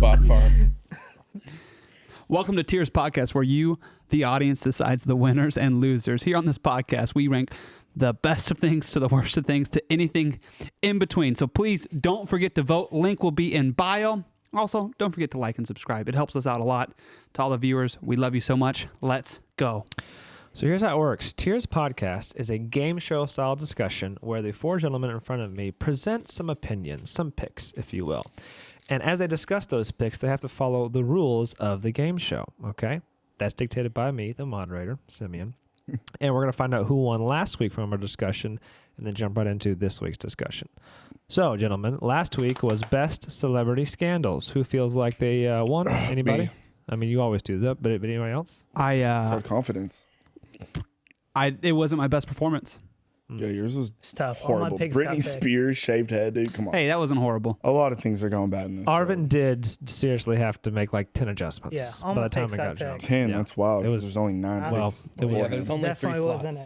Bot Farm. Welcome to Tiers Podcast, where you, the audience, decides the winners and losers. Here on this podcast, we rank the best of things to the worst of things to anything in between. So please don't forget to vote. Link will be in bio. Also, don't forget to like and subscribe. It helps us out a lot. To all the viewers, we love you so much. Let's go. So here's how it works. Tiers Podcast is a game show style discussion where the four gentlemen in front of me present some opinions, some picks, if you will. And as they discuss those picks, they have to follow the rules of the game show, okay? That's dictated by me, the moderator, Simeon. And we're going to find out who won last week from our discussion and then jump right into this week's discussion. So, gentlemen, last week was Best Celebrity Scandals. Who feels like they won? Anybody? Me. I mean, you always do that, but anybody else? Hard confidence. It wasn't my best performance. Yeah, yours was It's tough. All my horrible. picks got Britney picked. Spears shaved head, dude. Come on. Hey, that wasn't horrible. A lot of things are going bad in this. Arvin did seriously have to make like 10 adjustments Yeah, all by my the time picks it got got picked. jumped. 10. Yeah. That's wild. It was- There's only 9 Well, picks. it was- Yeah, there's only 3 Definitely slots, wasn't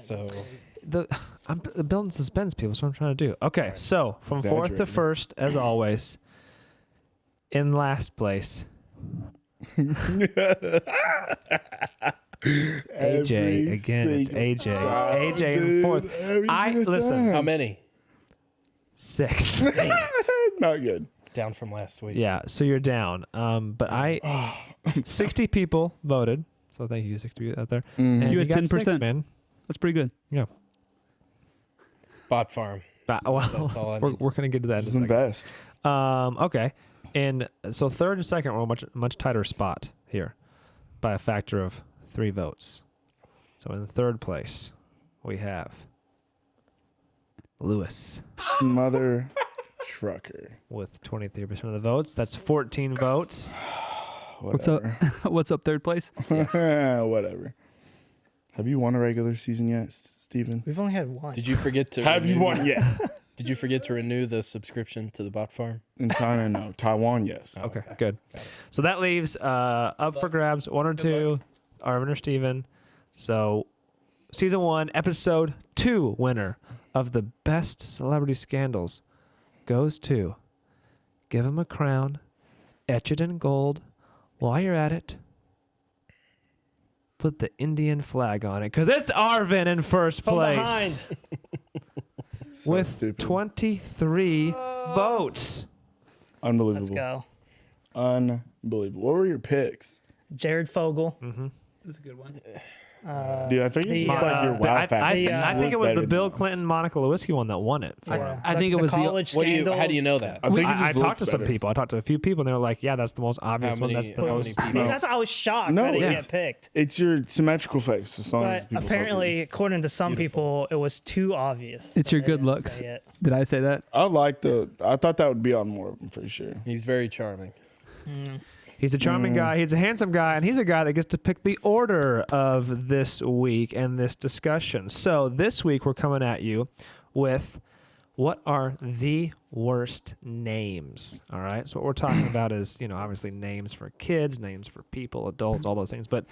it. so I'm building suspense, people. That's what I'm trying to do. Okay, so from fourth to Exaggerated. first, as always, in last place, AJ. Again, it's AJ. It's AJ in fourth. Listen. how many? 6. Not good. Down from last week. Yeah, so you're down. But 60 people voted. So thank you, 60 people out there. And You had got 10%. 6, man. That's pretty good. Yeah. Bot Farm. Well, That's all I we're need. going to get to that in a Just second. invest. Okay. And so third and second were a much tighter spot here by a factor of 3 votes. So in the third place, we have Lewis Mother trucker. with 23% of the votes. That's 14 votes. What's up? Whatever. What's up, third place? Whatever. Have you won a regular season yet, Steven? We've only had one. Did you forget to Have you renew- won yet? Did you forget to renew the subscription to the Bot Farm? In China, no. Taiwan, yes. Okay, good. So that leaves up for grabs 1 or 2, Arvin or Steven. So season 1, episode 2 winner of the best celebrity scandals goes to give him a crown, etch it in gold. While you're at it, put the Indian flag on it because it's Arvin in first From place behind. So with stupid. 23 votes. Unbelievable. Let's go. Unbelievable. What were your picks? Jared Fogle. That's a good one. Dude, I think it's just like your wow factor. I You think look it was better the than Bill us. Clinton, Monica Lewinsky one that won it. Yeah. I think it was the- college What do you? How scandals. do you know that? I think it just I talked looks to some better. people. I talked to a few people, and they were like, "Yeah, that's the most obvious How one. many- That's the how most." many I mean, that's I was shocked No, that he yeah. get picked. It's your symmetrical face. As long as But people apparently, according to some people, it was too obvious. It's so your they good didn't looks. say it. Did I say that? I thought that would be on more of them for sure. He's very charming. He's a charming guy. He's a handsome guy, and he's a guy that gets to pick the order of this week and this discussion. So this week we're coming at you with what are the worst names. All right. So what we're talking about is, obviously names for kids, names for people, adults, all those things. But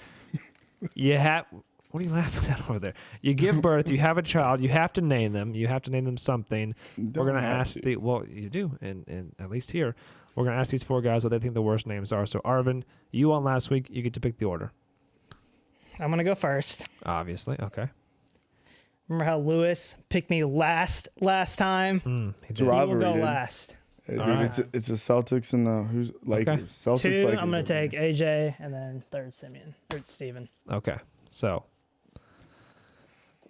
you have. What are you laughing at over there? You give birth, you have a child, you have to name them. You have to name them something. We're going to ask you do, and at least here, we're going to ask these 4 guys what they think the worst names are. So, Arvin, you won last week. You get to pick the order. I'm gonna go first. Obviously. Okay. Remember how Lewis picked me last time? He It's did. a He will rivalry. go dude. last. It's the Celtics and the Lakers. Celtics, 2, Lakers. I'm gonna over take there. AJ, and then third Simeon or Steven. Okay. So,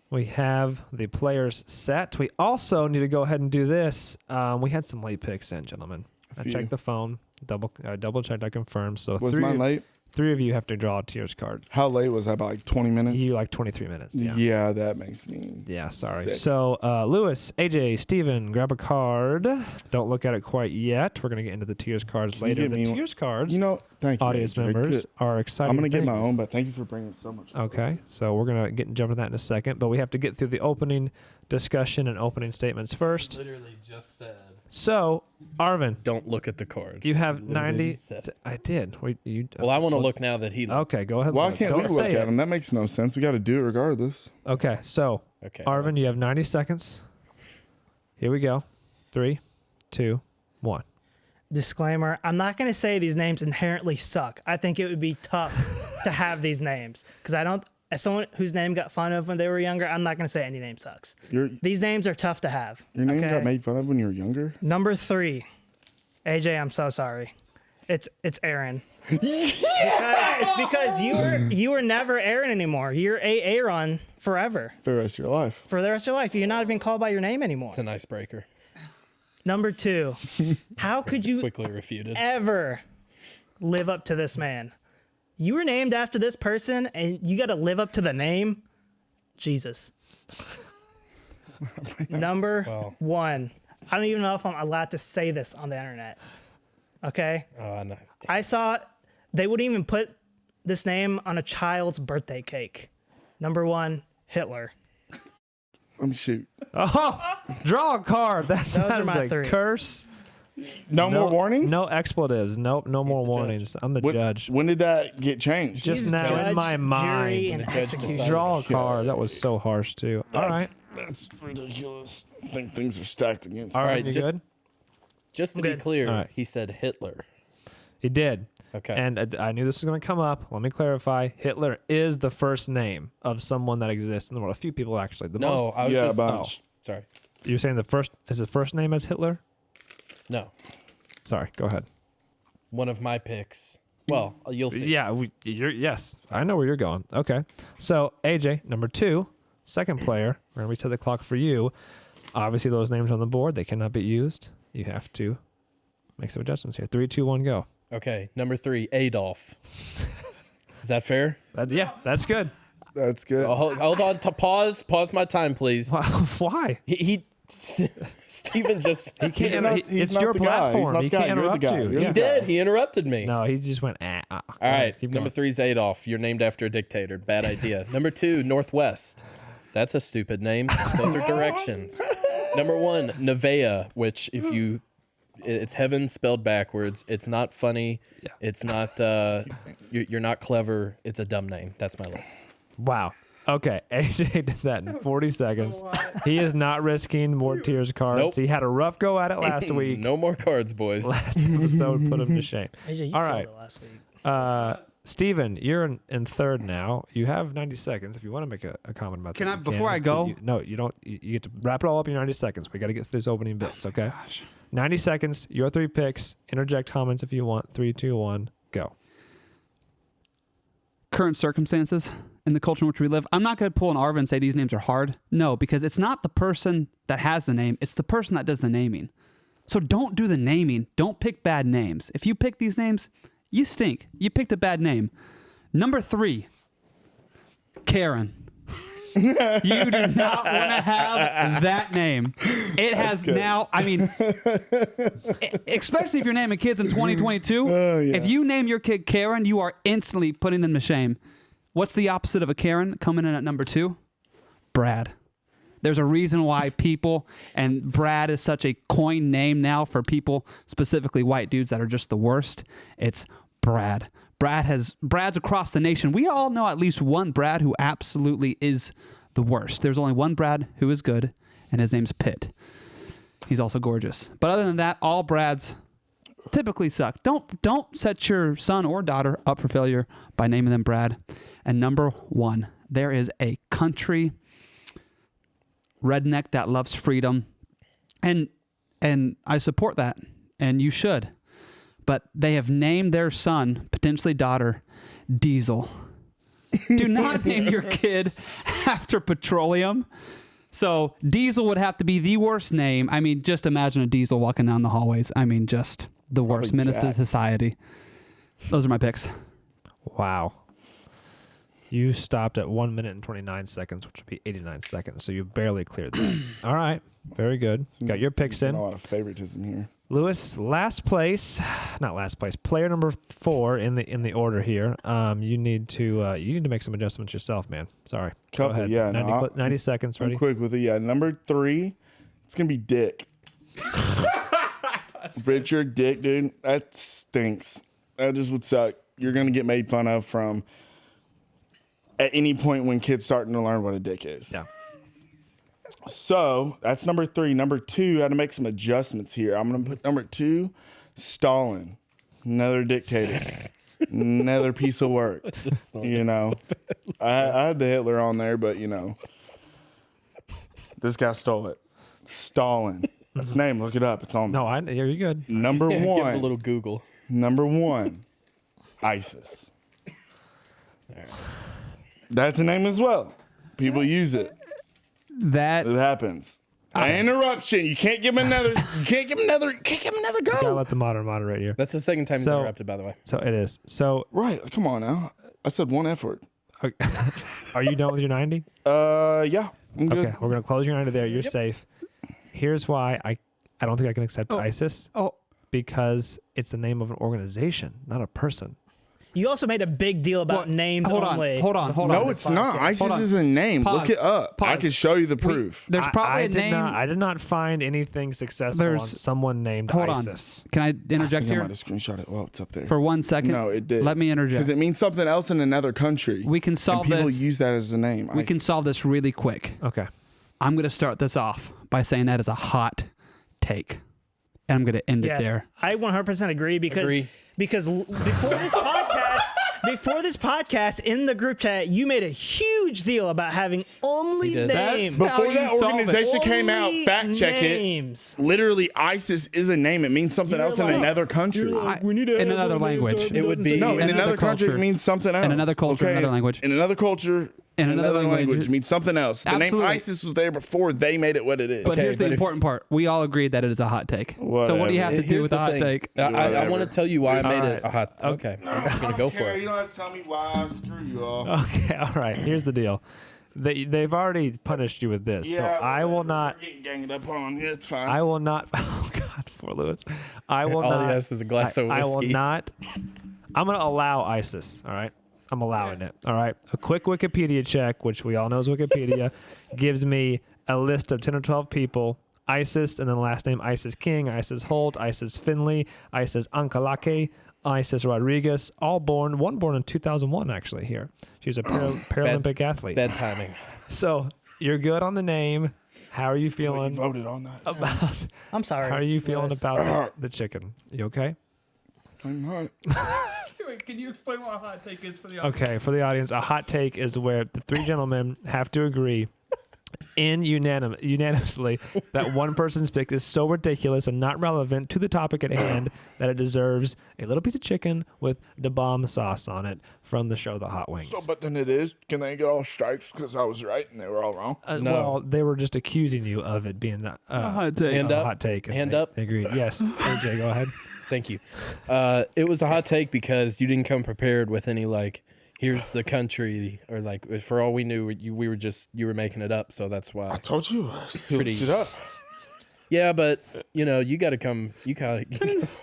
we have the players set. We also need to go ahead and do this. We had some late picks in, gentlemen. I few. checked the phone. Double checked. I confirmed. So, Was 3 mine late? 3 of you have to draw a tiers card. How late was that? About like 20 minutes? You like 23 minutes. Yeah, that makes me. Yeah, sorry. Sick. So, Lewis, AJ, Steven, grab a card. Don't look at it quite yet. We're going to get into the tiers cards Can you later. give The me one? tiers cards, Thank you. audience AJ. members, Good. are exciting. I'm going to get my things. own, but thank you for bringing so much. Okay, so we're going to jump into that in a second, but we have to get through the opening discussion and opening statements first. Literally just said. So, Arvin, Don't look at the card. you have Literally 90. just said. I did. Well, I want to look now that he. Okay, go ahead. Why look. can't Don't we look say at it. them? That makes no sense. We got to do it regardless. Okay, so Okay. Arvin, you have 90 seconds. Here we go. 3, 2, 1. disclaimer, I'm not going to say these names inherently suck. I think it would be tough to have these names because as someone whose name got fun of when they were younger, I'm not going to say any name sucks. These names are tough to have. Your name okay? got made fun of when you were younger? Number 3, AJ, I'm so sorry. It's Aaron. Because you were never Aaron anymore. You're Aaron forever. For the rest of your life. For the rest of your life. You're not even called by your name anymore. It's an icebreaker. Number 2, how could you Quickly refuted. ever live up to this man? You were named after this person and you got to live up to the name? Jesus. Number 1. I don't even know if I'm allowed to say this on the internet. Okay? Oh, no. I saw they wouldn't even put this name on a child's birthday cake. Number 1, Hitler. Let me shoot. Oh, draw a card. That are sounds my like 3. curse. No more warnings? No expletives. Nope, no more the warnings. I'm the When- judge. When did that get changed? Just He's now judge, in my jury, mind. and The judge executioner. decided. Draw a card. That was so harsh too. All right. That's ridiculous. I think things are stacked against me. All right, right, you just- good? Just to Good. be clear, All right. he said Hitler. He did. Okay. And I knew this was going to come up. Let me clarify. Hitler is the first name of someone that exists in the world. A few people actually. The No, most, I was Yeah, just. a bunch. Sorry. you're saying is the first name as Hitler? No. Sorry, go ahead. One of my picks. Well, you'll see. Yeah, yes. I know where you're going. Okay. So, AJ, number 2, second player. We're going to reset the clock for you. Obviously, those names on the board, they cannot be used. You have to make some adjustments here. 3, 2, 1, go. Okay. Number 3, Adolf. Is that fair? Yeah, that's good. That's good. Oh, hold on. To pause. Pause my time, please. Why? He Steven just. He can't. He's not- it's he's not your the guy. He's platform. not He the guy. can't You're the interrupt guy. you. You're He Yeah. did. He interrupted me. No, he just went. All right. Keep Number going. 3 is Adolf. You're named after a dictator. Bad idea. Number 2, Northwest. That's a stupid name. Those are directions. Number 1, Nevea, which if you, it's heaven spelled backwards. It's not funny. Yeah. It's not. You're not clever. It's a dumb name. That's my list. Wow. Okay, AJ did that in 40 seconds. He is not risking more tears cards. Nope. He had a rough go at it last week. No more cards, boys. Last episode put him to shame. AJ, you All killed right. it last week. Steven, you're in third now. You have 90 seconds if you want to make a comment about Can that. I- you before I go? No, you don't. You get to wrap it all up in 90 seconds. We got to get through this opening bits, okay? 90 seconds, your 3 picks. Interject comments if you want. 3, 2, 1, go. Current circumstances in the culture in which we live. I'm not going to pull an Arvin and say these names are hard. No, because it's not the person that has the name. It's the person that does the naming. So don't do the naming. Don't pick bad names. If you pick these names, you stink. You picked a bad name. Number 3, Karen. You do not want to have that name. It has now, I mean, especially if you're naming kids in 2022, yeah. if you name your kid Karen, you are instantly putting them to shame. What's the opposite of a Karen coming in at number 2? Brad. There's a reason why people, and Brad is such a coined name now for people, specifically white dudes that are just the worst. It's Brad. Brad's across the nation. We all know at least one Brad who absolutely is the worst. There's only one Brad who is good, and his name's Pitt. He's also gorgeous. But other than that, all Brads typically suck. Don't set your son or daughter up for failure by naming them Brad. And number 1, there is a country redneck that loves freedom, and I support that, and you should. But they have named their son, potentially daughter, Diesel. Do not name your kid after petroleum. So Diesel would have to be the worst name. I mean, just imagine a Diesel walking down the hallways. I mean, just the worst Probably menace to Jack. society. Those are my picks. Wow. You stopped at 1 minute and 29 seconds, which would be 89 seconds. So you barely cleared that. All right. Very good. Got your picks There's in. a lot of favoritism here. Lewis, last place, not last place, player number 4 in the order here. You need to make some adjustments yourself, man. Sorry. Go Couple, ahead. yeah, 90 seconds. I'm Ready? quick with it. Yeah, number 3, it's gonna be Dick. Richard Dick, dude. That stinks. That just would suck. You're gonna get made fun of from at any point when kids starting to learn what a dick is. Yeah. So that's number 3. Number 2, I had to make some adjustments here. I'm gonna put number 2, Stalin, another dictator, another piece of work. You know, I had the Hitler on there, but you know, this guy stole it. Stalin. That's his name. Look it up. It's on. No, you're good. Number Give him a one. little Google. Number one. ISIS. That's a name as well. People use it. That It happens. An interruption. You can't give him another. You can't give him another. Gotta Go. let the moderate here. That's the second time he's So- interrupted, by the way. So it is. So Right. Come on now. I said one F word. are you done with your 90? Yeah. I'm good. Okay, we're gonna close your 90 there. You're safe. Here's why I don't think I can accept ISIS because it's the name of an organization, not a person. You also made a big deal about What? names Hold only. on, hold on, hold on. No, it's not. ISIS on. is a name. Pause. Look it up. I Pause. can show you the proof. There's probably I a name. I did not find anything successful on There's- someone named Hold ISIS. on. Can I I interject think I here might have screenshot it. Well, it's up there. for 1 second? No, it did. Let me interject. Because it means something else in another country. We can solve and people this. use that as a name. We can ISIS. solve this really quick. Okay. I'm going to start this off by saying that is a hot take. And I'm going to end Yes, it there. I 100% agree because before this podcast in the group chat, you made a huge deal about having only He did. names. That's Before how that you solve it. organization came out, Only fact check it. names. Literally, ISIS is a name. It means something else in another country. In another language. It would be No, in another another country, culture. it means something else. In another culture, another language. In another culture, In in another another language, language. it means something else. The Absolutely. name ISIS was there before they made it what it is. But here's the but if- important part. We all agreed that it is a hot take. So what do you Whatever. have to do Here's with the a hot thing. take? I Whatever. want to tell you why I made it Alright. a hot. Okay, I'm just gonna go for You it. don't have to tell me why. Screw you all. Okay. All right. Here's the deal. They've already punished you with this, so I will not. We're getting ganged up on. Yeah, it's fine. I will not. Oh God, poor Lewis. I will All not. he has is a glass of I will whiskey. not. I'm going to allow ISIS. All right. I'm allowing it. All right. A quick Wikipedia check, which we all know is Wikipedia, gives me a list of 10 or 12 people. ISIS, and then the last name ISIS King, ISIS Holt, ISIS Finley, ISIS Ankalake, ISIS Rodriguez, one born in 2001, actually, here. She was a Paralympic athlete. Bad timing. So you're good on the name. How are you You feeling voted on that. about? I'm sorry. How are you feeling Lewis. about the chicken? You okay? I'm not. Can you explain what a hot take is for the Okay, for the audience, a hot take is where the three gentlemen have to agree unanimously that one person's pick is so ridiculous and not relevant to the topic at hand that it deserves a little piece of chicken with the bomb sauce on it from the show The Hot Wings. So, but then it is. Can they get all strikes because I was right and they were all wrong? No. Well, they were just accusing you of it being a hot take. Hand up. hot take. and Hand they- up. They agreed. Yes. AJ, go ahead. Thank you. It was a hot take because you didn't come prepared with any like, here's the country, or like, for all we knew, you were making it up. So that's I why. told you. Pretty- Looked it up. Yeah, but you got to come. You got.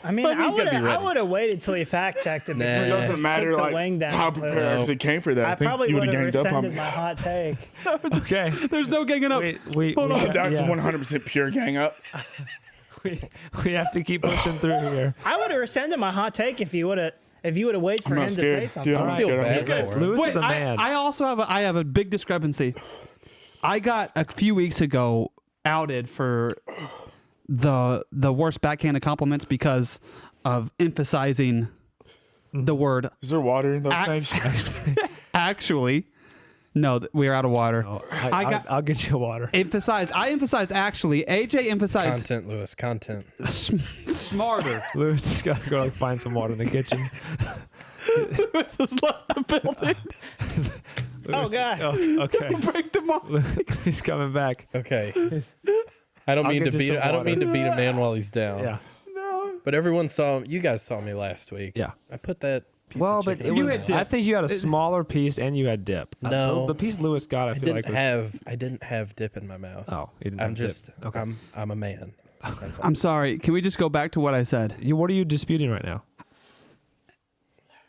I mean, I you gotta be ready. would have waited till he fact checked it. Nah. before It he doesn't just matter took the like wing down. how prepared I actually came for that. I think probably you would would have have ganged up on rescinded me. my hot take. Okay. There's no ganging up. We That's yeah. 100% pure gang up. we have to keep pushing through here. I would have rescinded my hot take if you would have waited for I'm him not to scared. say something. Yeah, I'm I feel scared. bad for him. Lewis Wait, is a man. I also have a big discrepancy. I got a few weeks ago outed for the worst backhanded compliments because of emphasizing the word Is there water in those Ac- things? actually. No, we're out of water. I'll get you water. I emphasized actually. AJ emphasized Content, Lewis. Content. smarter. Lewis has got to go find some water in the kitchen. Lewis has left the building. Oh God. Oh, okay. Break them off. He's coming back. Okay. I don't I'll mean to get you beat. some I don't mean to beat a man while he's down. Yeah. But everyone saw. You guys saw me last week. Yeah. I put that. Piece Well, of but chicken it in was. my had mouth. I think you had a smaller piece and you had dip. No. The piece Lewis got, I feel like was. I didn't have dip in my mouth. Oh, you didn't I'm have dip. just. Okay. I'm a man. That's all. I'm sorry. Can we just go back to what I said? What are you disputing right now?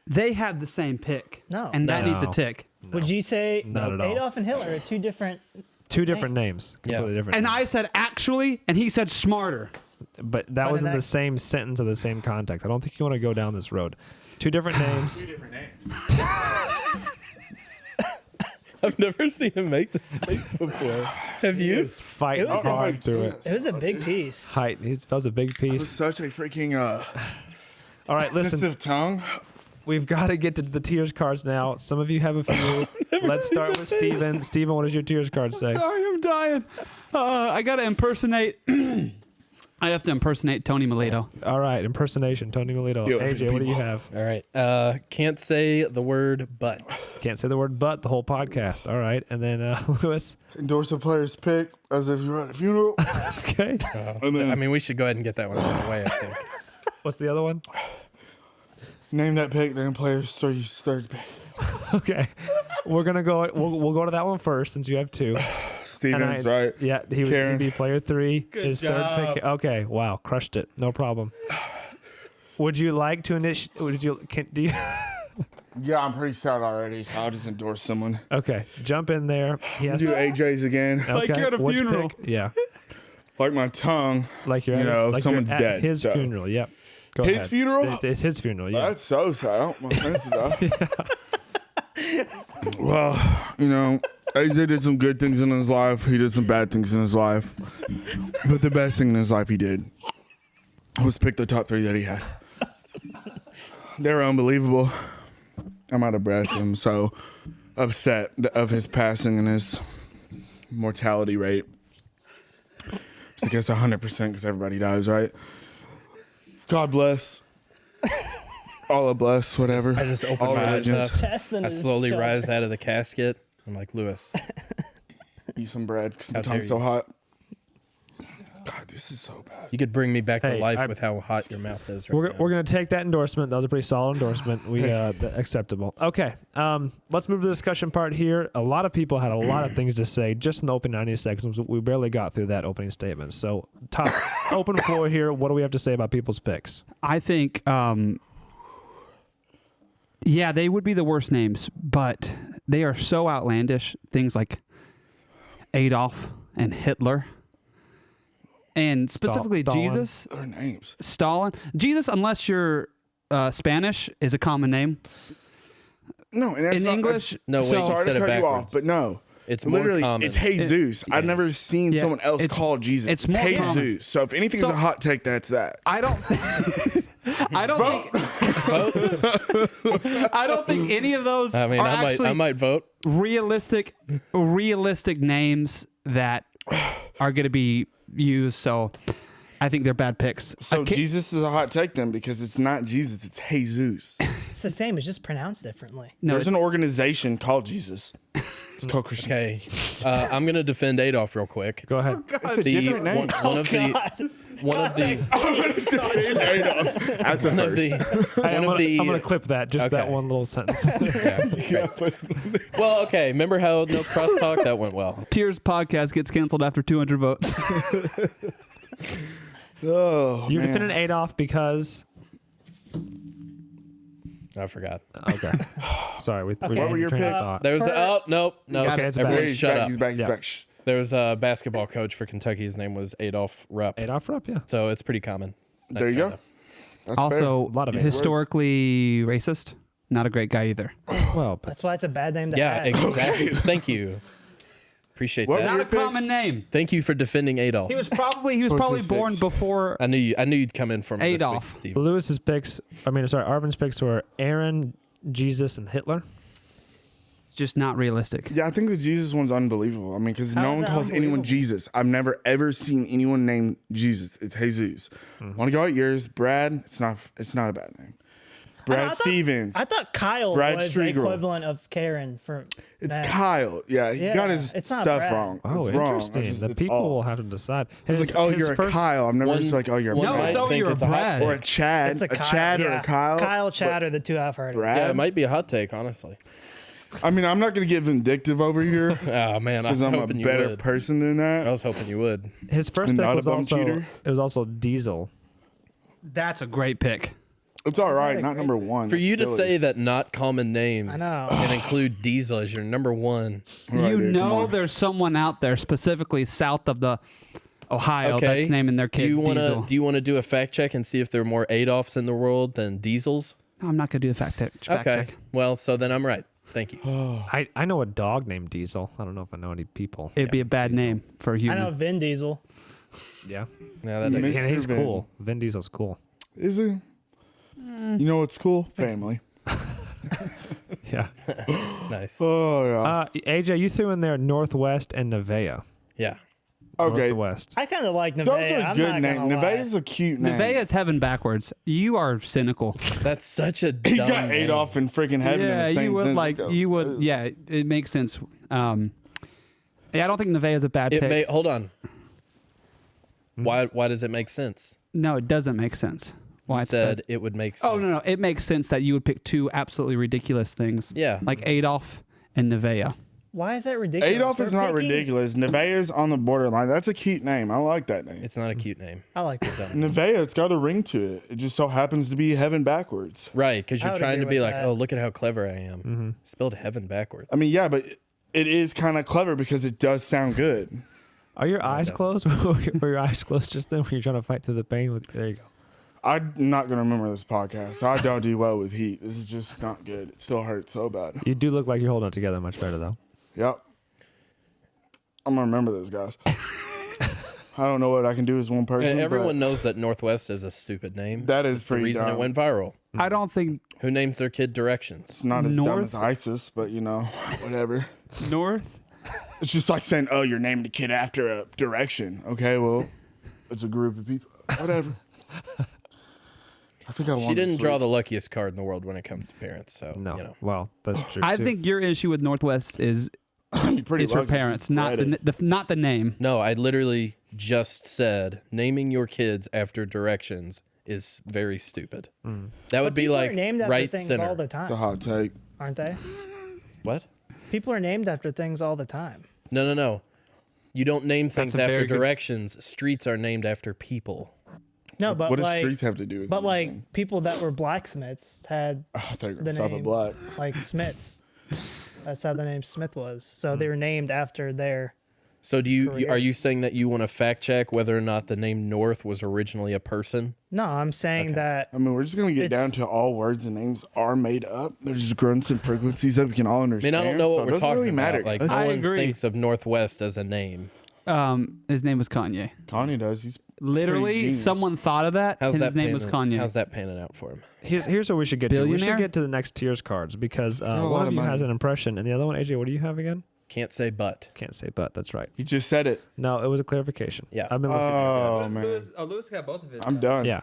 They have the same pick. No. And that No. needs a tick. Would you say Not at all. Adolf and Hitler are two different? Two different names. Yeah. Completely different. And names. I said actually, and he said smarter. But that Why was did in I- the same sentence of the same context. I don't think you want to go down this road. Two different names. I've never seen him make this face before. Have you? He's fighting It was hard through it. It was a big piece. Height. That was a big It piece. was such a freaking All right, listen. sensitive tongue. We've got to get to the tears cards now. Some of you have a few. Let's start with Steven. Steven, what does your tears card say? Sorry, I'm dying. I got to impersonate. I have to impersonate Tony Melito. All right, impersonation. Tony Melito. Do it for AJ, the what do you people. have? All right. Can't say the word but. Can't say the word but the whole podcast. All right, and then Lewis. Endorse a player's pick as if you're at a funeral. Okay. And then I mean, we should go ahead and get that one out of the way, I think. What's the other one? name that pick, then player's third pick. Okay, we're gonna go. We'll go to that one first since you have two. Stevens, right? Yeah, he would Karen. be player 3. Good his job. third pick. Okay, wow, crushed it. No problem. Would you like to initiate? Do you? Yeah, I'm pretty sad already, so I'll just endorse someone. Okay, jump in there. He has Do AJ's again. okay. Like you're at a which funeral. pick? Yeah, Like my tongue. like you're You at know, his, like someone's you're at dead, his so. funeral. Yep. Go His ahead. funeral? It's his funeral. Yeah. That's so sad. I don't want offensive though. Well, you know, AJ did some good things in his life. He did some bad things in his life. But the best thing in his life he did was pick the top 3 that he had. They were unbelievable. I'm out of breath. I'm so upset of his passing and his mortality rate. I guess 100% because everybody dies, right? God bless. Allah bless, whatever. I just opened All my eyes religions. up. Cheston I is slowly shocked. rise out of the casket. I'm like, Lewis, Eat some bread because my How dare tongue's so you. hot. God, this is so bad. you could bring me back to Hey, life with how hot your mouth is right We're now. gonna take that endorsement. That was a pretty solid endorsement. We acceptable. Okay, let's move to the discussion part here. A lot of people had a lot of things to say just in the opening 90 seconds. We barely got through that opening statement. So, top open floor here. What do we have to say about people's picks? I think, yeah, they would be the worst names, but they are so outlandish. Things like Adolf and Hitler, and specifically Stalin. Jesus, Their names. Stalin. Jesus, unless you're Spanish, is a common name. No, and that's In not, English, No, wait, so- you Sorry said to it cut you off, backwards. but no. It's more Literally, common. it's Jesus. I've never seen Yeah, someone else it's- call Jesus. it's more common. Jesus. So if anything So- is a hot take, that's that. I don't. I don't think. I don't think any of those I mean, are I actually might vote. realistic names that are going to be used. So I think they're bad picks. So I can't- Jesus is a hot take then because it's not Jesus, it's Jesus. It's the same. It's just pronounced differently. no, There's an organization called Jesus. It's called Christian. Okay, I'm gonna defend Adolf real quick. Go ahead. It's a different name. One of the That's a one of first. the Hey, I'm one of the gonna clip that. Just that okay. one little sentence. yeah, great. Well, okay. Remember how no crosstalk that went well. Tears podcast gets canceled after 200 votes. Oh, You're man. defending Adolf because. I forgot. Okay. Sorry. We Okay. what were your picks? There was nope. Okay, it's Everyone back. He's shut back, up. He's back. He's Yeah. back. Shh. There was a basketball coach for Kentucky. His name was Adolf Rupp. Adolf Rupp, yeah. So it's pretty common. Nice There you try, go. though. That's Also, A lot of historically racist. Not a great guy either. Well, but That's why it's a bad name to Yeah, have. exactly. Thank you. Appreciate What that. were Not a your common picks? name. Thank you for defending Adolf. He was probably his born picks? before. I knew you'd come in from Adolf. This week, Steve. Lewis's picks. Arvin's picks were Aaron, Jesus, and Hitler. It's just not realistic. Yeah, I think the Jesus one's unbelievable. I mean, because How no is one that calls anyone unbelievable? Jesus. I've never ever seen anyone named Jesus. It's Jesus. Want to go out yours? Brad. It's not a bad name. Brad I thought- Stevens. I thought Kyle Brad was the Striegel. equivalent of Karen for It's that. Kyle. Yeah, he Yeah, got his it's not stuff Brad. wrong. Oh, It's wrong. interesting. It's The it's people all. will have to decide. It's like, oh, you're a Kyle. I've never One- just like, oh, you're a one No, Brad. it's might over think you're it's a a hot Brad. take. Or a Chad. It's a Kyle, Chad or yeah. a Kyle. Kyle, Chad are the two I've heard. Brad. Yeah, it might be a hot take, honestly. I mean, I'm not going to get vindictive over here Oh man, I was because I'm a hoping you better would. person than that. I was hoping you would. His first And pick not a was bum also cheater? it was also Diesel. That's a great pick. It's all right. that a Not great- number one. For you to That's silly. say that not common names I know. and include Diesel as your number one. Right you there, come know on. there's someone out there specifically south of the Ohio Okay. that's naming their kid Do Diesel. you want to do a fact check and see if there are more Adolfs in the world than Diesels? No, I'm not going to do the fact Okay. check. Well, so then I'm right. Thank you. I know a dog named Diesel. I don't know if I know any people. It'd be a bad name for a I human. know Vin Diesel. Yeah. Yeah, that Mr. And he's Vin. cool. Vin Diesel's cool. Is he? You know what's cool? Family. Yeah. nice. Oh yeah. AJ, you threw in there Northwest and Nevaeh. Yeah. Okay. Northwest. I kind of like Nevaeh. Those are I'm good not names. gonna lie. Nevaeh's a cute name. Nevaeh is heaven backwards. You are cynical. That's such a dumb He's got name. Adolf in freaking heaven. Yeah, in the same you would sentence. like. You would. Yeah, it makes sense. Yeah, I don't think Nevaeh is a bad It pick. may hold on. Why does it make sense? No, it doesn't make sense. Why You it's said bad. it would make sense. Oh no, it makes sense that you would pick two absolutely ridiculous things. Yeah. like Adolf and Nevaeh. Why is that ridiculous? Adolf is We're not picking- ridiculous. Nevaeh is on the borderline. That's a cute name. I like that name. It's not a cute name. I like it. Nevaeh, it's got a ring to it. It just so happens to be heaven backwards. Right, because I you're would trying to agree be with like, that. oh, look at how clever I am. Spelled heaven backwards. I mean, yeah, but it is kind of clever because it does sound good. Are your eyes closed? Were your eyes closed just then when you're trying to fight through the pain? There you go. I'm not going to remember this podcast. I don't do well with heat. This is just not good. It still hurts so bad. You do look like you're holding it together much better, though. Yep. I'm going to remember this, guys. I don't know what I can do as one person. And but everyone knows that Northwest is a stupid name. that is It's the pretty reason dumb. it went viral. I don't think Who names their kid Directions? It's not as dumb North- as ISIS, but you know, whatever. North. It's just like saying, oh, you're naming the kid after a direction. Okay, well, it's a group of people. Whatever. I think I She didn't draw the luckiest card in the world when it comes to parents. So, No. you know. Well, that's true. I too. think your issue with Northwest is pretty her lucky. parents, not not the name. No, I literally just said naming your kids after directions is very stupid. That would be People are like named after right things center. all the It's a time, hot take. aren't they? What? People are named after things all the time. No. You don't name things a after very good- directions. Streets are named after people. No, but What does like, streets have to do with but anything? like people that were blacksmiths had Oh, I thought you were the gonna stop at name black. like Smiths. That's how the name Smith was. So they were named after their. So do you Career. are you saying that you want to fact check whether or not the name North was originally a person? No, I'm saying that I mean, we're just gonna get It's- down to all words and names are made up. They're just grunts and frequencies that we can all I understand. mean, I don't know so what it we're doesn't talking really matter. about. Like, guys. no I one agree. thinks of Northwest as a name. His name was Kanye. Kanye does. He's Literally, genius. someone thought of that, How's and that his name was panning- Kanye. How's that panning out for him? Here's what we should get to. We Billionaire? should get to the next tiers cards because got a lot one of of you money. has an impression, and the other one, AJ, what do you have again? Can't say but. Can't say, but that's right. he just said it. No, it was a clarification. Yeah. I've been listening. Oh man, Lewis got both of his. I'm done. Yeah.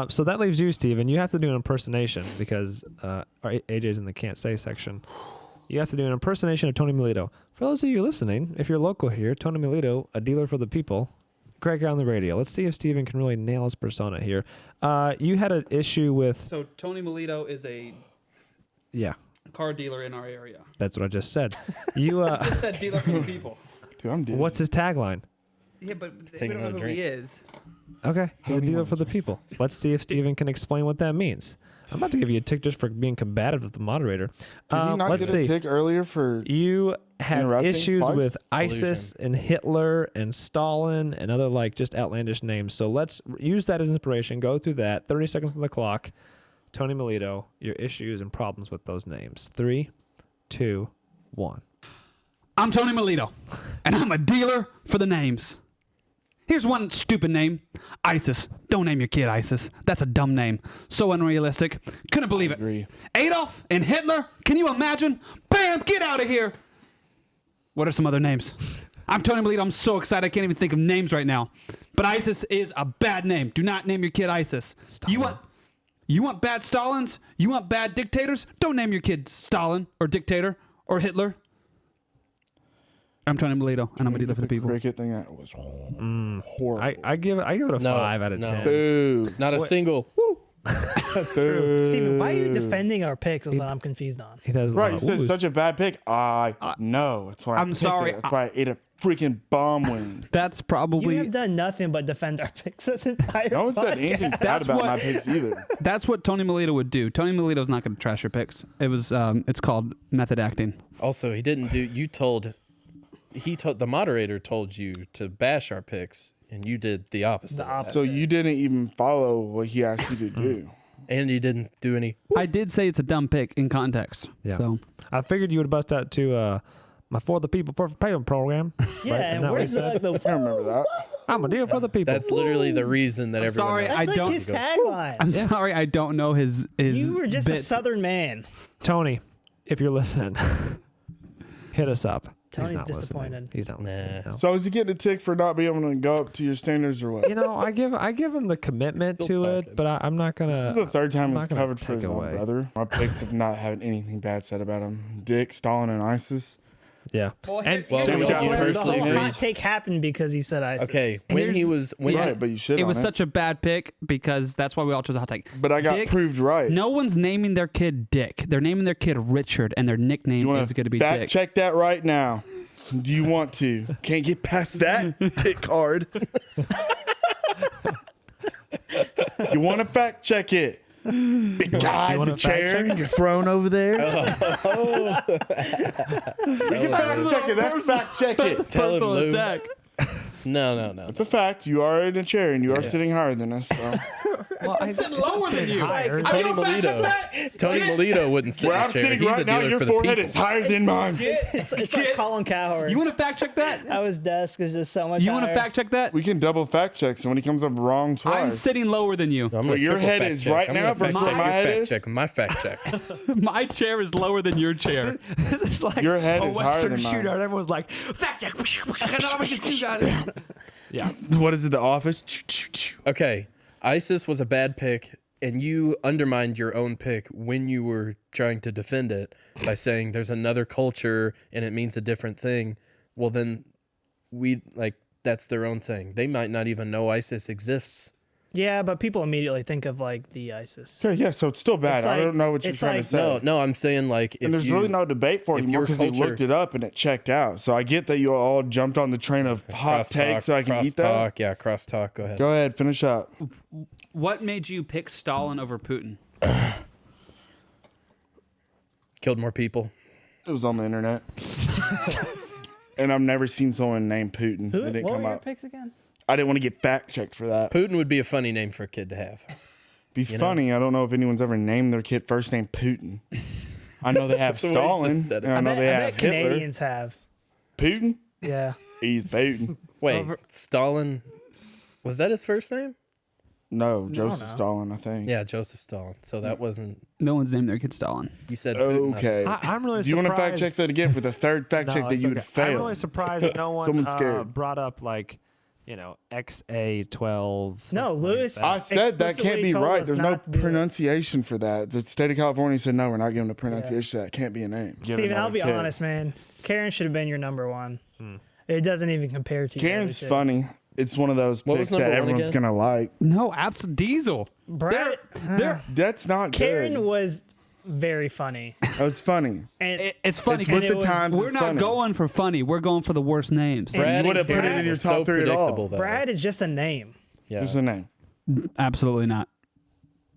So that leaves you, Steve, and you have to do an impersonation because AJ's in the can't say section. You have to do an impersonation of Tony Melito. For those of you listening, if you're local here, Tony Melito, a dealer for the people, great guy on the radio. Let's see if Steven can really nail his persona here. You had an issue with, So Tony Melito is a yeah, car dealer in our area. that's what I just said. You, Said dealer for the people. Dude, I'm dead. what's his tagline? Yeah, but we Taking don't know another who he drink. is. Okay, he's a don't dealer even for the people. Let's see if Steven can explain what that means. I'm about to give you a tick just for being combative with the moderator. Did he not Let's get see. a tick earlier for? You have Interrupting issues twice? with ISIS and Hitler and Stalin and other like just outlandish names. So let's use that as inspiration. Go through that. 30 seconds on the clock. Tony Melito, your issues and problems with those names. 3, 2, 1. I'm Tony Melito, and I'm a dealer for the names. Here's one stupid name. ISIS. Don't name your kid ISIS. That's a dumb name. So unrealistic. Couldn't believe it. agree. Adolf and Hitler. Can you imagine? Bam! Get out of here. What are some other names? I'm Tony Melito. I'm so excited. I can't even think of names right now. But ISIS is a bad name. Do not name your kid ISIS. You want bad Stalins? You want bad dictators? Don't name your kid Stalin or dictator or Hitler. I'm Tony Melito, and I'm a dealer for the people. Cricket thing that was horrible. I give it a No, 5 out of no. 10. Boo. Not a single. Steven, why are you defending our picks? Is what I'm confused on. He does a Right, lot you of said oohs. such a bad pick. I know. That's why I'm picked sorry, It. That's why I ate a freaking bomb wing. That's You probably have done nothing but defend our picks this entire No one said podcast. anything bad That's about what- my picks either. that's what Tony Melito would do. Tony Melito's not going to trash your picks. It was it's called method acting. Also, he didn't do. You told. The moderator told you to bash our picks, and you did the opposite. The opposite. So you didn't even follow what he asked you to do. And you didn't do any. I did say it's a dumb pick in context. Yeah. So I figured you would bust out to my For the People Perfect Payment program. Yeah, Right? Isn't and that what where's he said? I remember that. I'm a deal for the people. That's literally the reason that everyone. sorry, knows. I That's don't- like his tagline. I'm sorry, I don't know his You were just a bits. Southern man. Tony, if you're listening, hit us up. Tony's He's not disappointed. Listening. He's not listening. Nah. No. So is he getting a tick for not being able to go up to your standards or what? You know, I give him the commitment Still to talking. it, but I'm not This is gonna. the third time I'm he's not gonna covered for take his own away. brother. My picks have not had anything bad said about him. Dick, Stalin, and ISIS. Yeah. And Well, Jimmy we Johnson. universally The whole agreed. hot take happened because he said ISIS. Okay, when he was when Right, but you should. It was such a bad pick because that's why we all chose a hot take. But I got Dick, proved right. No one's naming their kid Dick. They're naming their kid Richard, and their nickname You want is going to be fact Dick. check that right now? Do you want to? Can't get past that tick card. You want to fact check it? Big guy in wanna the chair, fact check your throne over there. We can fact check it. That's fact check it. Tell him, Personal Lou. attack. No. It's a fact. You are in a chair and you are sitting higher than us. So. well, I said lower than you. higher. Tony Melito wouldn't sit Where in a I'm chair. sitting He's a right now, dealer your for the forehead people. is higher than mine. It's like Colin Cowherd. You want to fact check that? Our desk is just so much You want to higher. fact check that? We can double fact check. So when he comes up wrong twice, I'm sitting lower than you. I'm gonna Where your triple head fact is check. right I'm now gonna fact versus check where my your head fact is? check. My fact check. My chair is lower than your chair. This is like Your head a is higher Western than mine. shootout. Everyone's like, fact check. Yeah. what is it? The Office. Okay, ISIS was a bad pick, and you undermined your own pick when you were trying to defend it by saying there's another culture and it means a different thing. Well, then that's their own thing. They might not even know ISIS exists. Yeah, but people immediately think of like the ISIS. Yeah, so it's still bad. It's I like- don't know what you're it's trying like- to say. No, I'm saying like if And there's you, really no debate for it if anymore your because he culture- looked it up and it checked out. So I get that you all jumped on the train of hot takes so I can eat that. Crosstalk, yeah, crosstalk. Go ahead. Go ahead, finish up. What made you pick Stalin over Putin? Killed more people. It was on the internet. And I've never seen someone named Putin. Who? It didn't What come were your up. picks again? I didn't want to get fact checked for that. Putin would be a funny name for a kid to have. Be funny. I don't know if anyone's ever named their kid first name Putin. I know they have The way you Stalin. just said it. And I know they I have bet Hitler. Canadians have. Putin? Yeah. He's Putin. Wait, Stalin. Was that his first name? No, Joseph know. Stalin, I think. Yeah, Joseph Stalin. So that wasn't. No one's named their kid Stalin. You said Putin. Okay. I'm really Do you want to fact surprised- check that again for the third fact No, check that it's you would okay. I'm fail? really surprised that no one Someone's scared. brought up like, XA12. No, Lewis. I said that can't explicitly be told right. us There's no not to do it. pronunciation for that. The state of California said no, we're not giving a pronunciation. That can't be a name. Give it Steven, I'll another be tick. honest, man. Karen should have been your number one. It doesn't even compare to you. Karen's funny. It's one of those What was picks that number one everyone's again? gonna like. No, absolute Diesel. Brad. That's not Karen good. was very funny, That was funny. and It's funny It's with because the it was- times. we're it's not funny. going for funny. We're going for the worst names. And Brad You would've and put it Karen in your were top so three at all. predictable, though. Brad is just a name. Yeah. Just a name. Absolutely not.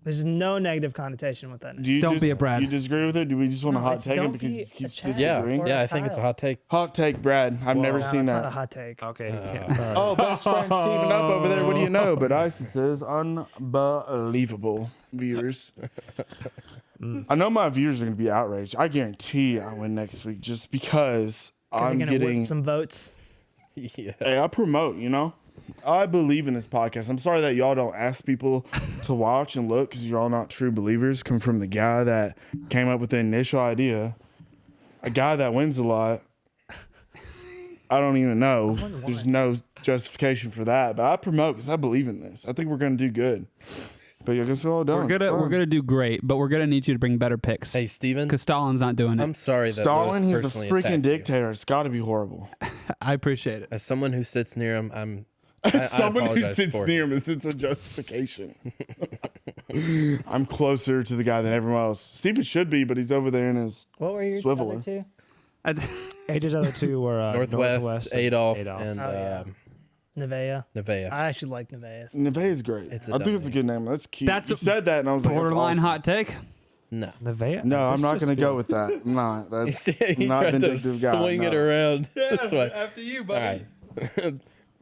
There's no negative connotation with that name. Do you Don't just- be a Brad. You disagree with it? Do we just want to No, hot it's take him don't because be he a keeps Chad. Yeah, disagreeing? Or yeah, I think it's a Kyle. hot take. Hot take, Brad. I've never No, seen it's that. not a hot take. Okay. you can't start. Oh, best friend Steven up over there. What do you know? But ISIS is unbelievable, viewers. I know my viewers are going to be outraged. I guarantee I win next week just because I'm You're gonna getting. whip some votes. Yeah. Hey, I promote, you know? I believe in this podcast. I'm sorry that y'all don't ask people to watch and look because you're all not true believers. Come from the guy that came up with the initial idea, a guy that wins a lot. I don't even know. There's no justification for that, but I promote because I believe in this. I think we're gonna do good. But I guess we all don't. We're gonna do great, but we're gonna need you to bring better picks Hey, Steven, because Stalin's not doing it. I'm sorry that Stalin, Lewis he's a personally freaking attacked you. dictator. It's got to be horrible. I appreciate it. As someone who sits near him, I Someone who apologize sits for it. near him is it's a justification. I'm closer to the guy than everyone else. Steven should be, but he's over there in his. What were your Swiveler. other two? AJ's other two were Northwest, Adolf, and Oh, yeah. Nevea. Nevea. I actually like Nevea's. Neve is great. It's a I think dumb it's a good name. That's cute. That's you a said that, and I was like, Borderline that's awesome. hot take. No. Nevea. No, I'm This not just going to go feels- with that. I'm not. That's he not tried to vindictive guy. swing it no. around this way. After you, All right.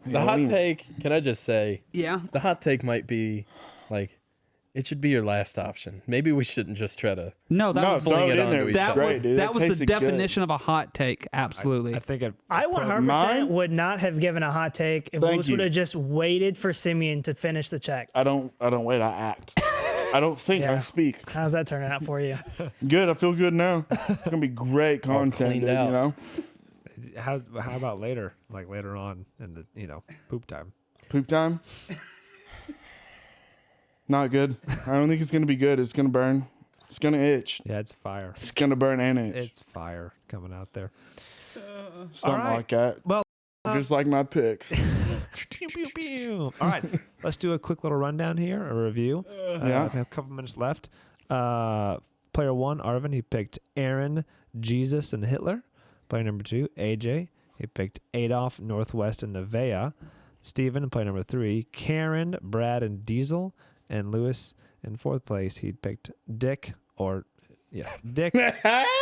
The Yeah, hot we- take, can I just say, Yeah. the hot take might be like It should be your last option. Maybe we shouldn't just try to. No, that No, was fling throw it it in onto there. each that other. Great, was dude. that was the tasted good. definition of a hot take. Absolutely. I think it. I 100% Mine? would not have given a hot take if Thank Lewis you. would have just waited for Simeon to finish the check. I don't wait, I act. I don't think, I Yeah. speak. How's that turning out for you? Good, I feel good now. It's gonna be great content, cleaned dude, you out. know? How about later? Like later on in the poop time. Poop time? Not good. I don't think it's gonna be good. It's gonna burn. It's gonna itch. Yeah, it's fire. It's gonna burn and itch. It's fire coming out there. Something alright. like that. Well, Just like my picks. Pew, pew, pew. All right, let's do a quick little rundown here, a review. Yeah. We have a couple minutes left. Player 1, Arvin, he picked Aaron, Jesus, and Hitler. Player number 2, AJ, he picked Adolf, Northwest, and Nevaeh. Steven, player number 3, Karen, Brad, and Diesel. And Lewis, in 4th place, he picked Dick,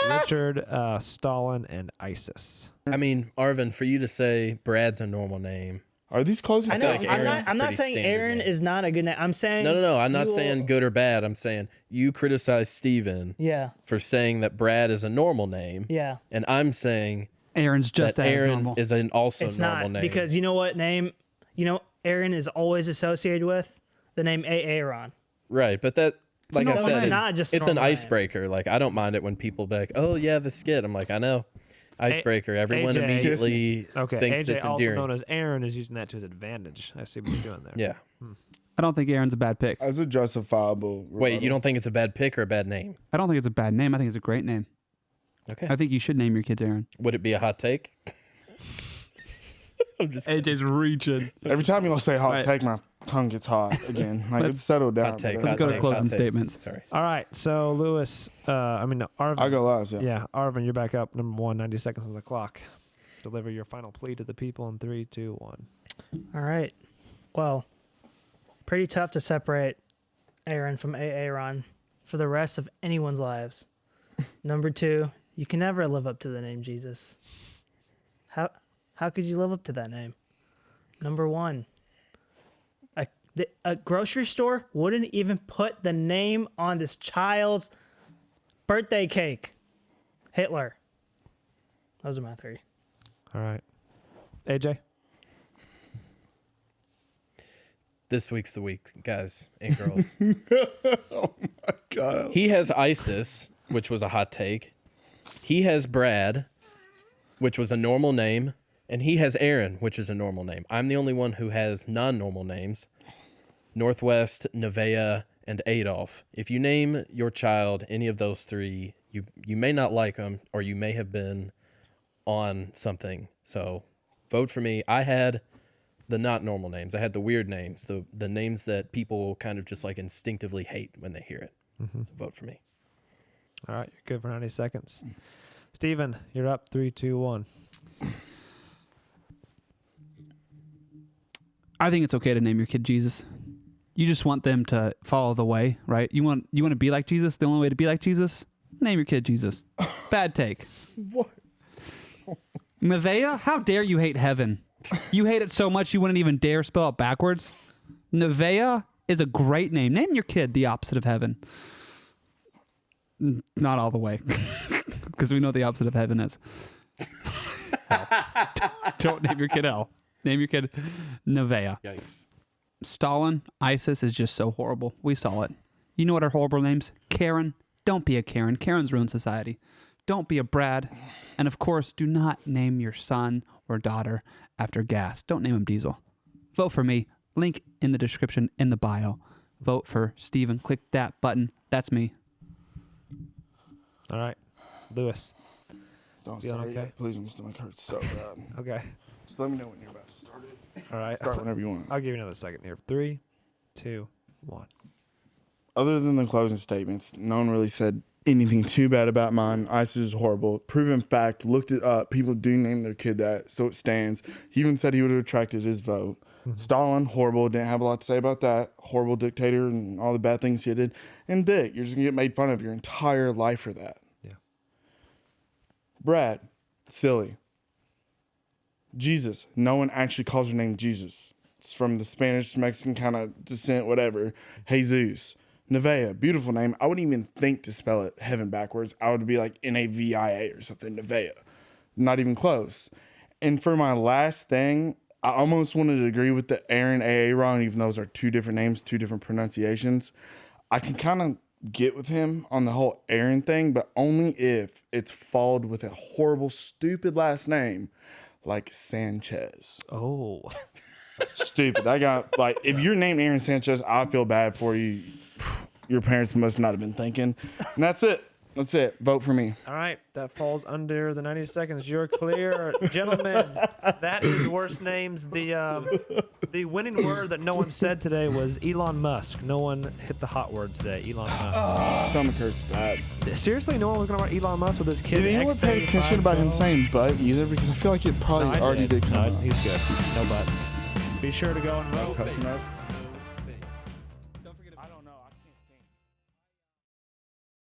Richard, Stalin, and ISIS. I mean, Arvin, for you to say Brad's a normal name. Are these close? I feel know. like I'm Aaron's not. I'm not pretty saying standard Aaron name. is not a good name. I'm saying No. I'm not you saying will- good or bad. I'm saying you criticize Steven Yeah. for saying that Brad is a normal name. Yeah. And I'm saying Aaron's just that as Aaron normal. is an also It's normal not name. because you know what name? Aaron is always associated with the name Aaron. Right, but that, like I normal said, name. It's not just a it's an normal name. icebreaker. Like, I don't mind it when people be like, oh, yeah, the skit. I'm like, I know. Icebreaker. Everyone AJ. immediately Okay, thinks AJ, it's also endearing. known as Aaron, is using that to his advantage. I see what you're doing there. Yeah. I don't think Aaron's a bad pick. That's a justifiable. Wait, rebuttal. you don't think it's a bad pick or a bad name? I don't think it's a bad name. I think it's a great name. Okay. I think you should name your kids Aaron. Would it be a hot take? I'm just AJ's reaching. Every time you say hot Right. take, my tongue gets hot again. Like, Let's- it's settled down. hot take. brother. Let's go to hot take, closing hot take. statements. Sorry. All right, so Lewis, Arvin. I go last, yeah. Yeah, Arvin, you're back up. Number 1, 90 seconds on the clock. Deliver your final plea to the people in 3, 2, 1. All right. Well, pretty tough to separate Aaron from Aaron for the rest of anyone's lives. Number 2, you can never live up to the name Jesus. How could you live up to that name? Number 1, a grocery store wouldn't even put the name on this child's birthday cake. Hitler. Those are my 3. All right. AJ? This week's the week, guys and girls. God. He has ISIS, which was a hot take. He has Brad, which was a normal name. And he has Aaron, which is a normal name. I'm the only one who has non-normal names. Northwest, Nevaeh, and Adolf. If you name your child any of those 3, you may not like them, or you may have been on something. So vote for me. I had the not normal names. I had the weird names, the names that people kind of just like instinctively hate when they hear it. So vote for me. All right, you're good for 90 seconds. Steven, you're up. 3, 2, 1. I think it's okay to name your kid Jesus. You just want them to follow the way, right? You want to be like Jesus. The only way to be like Jesus, name your kid Jesus. Bad take. What? Nevaeh, how dare you hate heaven? You hate it so much you wouldn't even dare spell it backwards. Nevaeh is a great name. Name your kid the opposite of heaven. Not all the way, because we know what the opposite of heaven is. Don't name your kid L. Name your kid Nevaeh. Yikes. Stalin, ISIS is just so horrible. We saw it. You know what are horrible names? Karen. Don't be a Karen. Karen's ruined society. Don't be a Brad. And of course, do not name your son or daughter after gas. Don't name him Diesel. Vote for me. Link in the description in the bio. Vote for Steven. Click that button. That's me. All right. Lewis. Don't Feeling start okay? yet. Please, my stomach hurts so bad. Okay. Just let me know when you're about to start it. All right. Start whenever you want. I'll give you another second here. 3, 2, 1. Other than the closing statements, no one really said anything too bad about mine. ISIS is horrible. Proven fact. Looked it up. People do name their kid that, so it stands. He even said he would have retracted his vote. Stalin, horrible. Didn't have a lot to say about that. Horrible dictator and all the bad things he did. And Dick, you're just going to get made fun of your entire life for that. Yeah. Brad, silly. Jesus, no one actually calls her name Jesus. It's from the Spanish, Mexican kind of descent, whatever. Jesus, Nevaeh, beautiful name. I wouldn't even think to spell it heaven backwards. I would be like Navia or something. Nevaeh, not even close. And for my last thing, I almost wanted to agree with the Aaron, even though those are two different names, two different pronunciations. I can kind of get with him on the whole Aaron thing, but only if it's followed with a horrible, stupid last name like Sanchez. Oh. Stupid. I got, like, if you're named Aaron Sanchez, I feel bad for you. Your parents must not have been thinking. And that's it. That's it. Vote for me. All right, that falls under the 90 seconds. You're clear, gentlemen. That is worst names. The winning word that no one said today was Elon Musk. No one hit the hot word today. Elon Musk. Stomach hurts bad. Seriously, no one was gonna write Elon Musk with his kid. Did anyone pay attention about him saying butt either? Because I feel like it probably already did come No, up. he's good. No buts. Be sure to go and vote. Coconuts.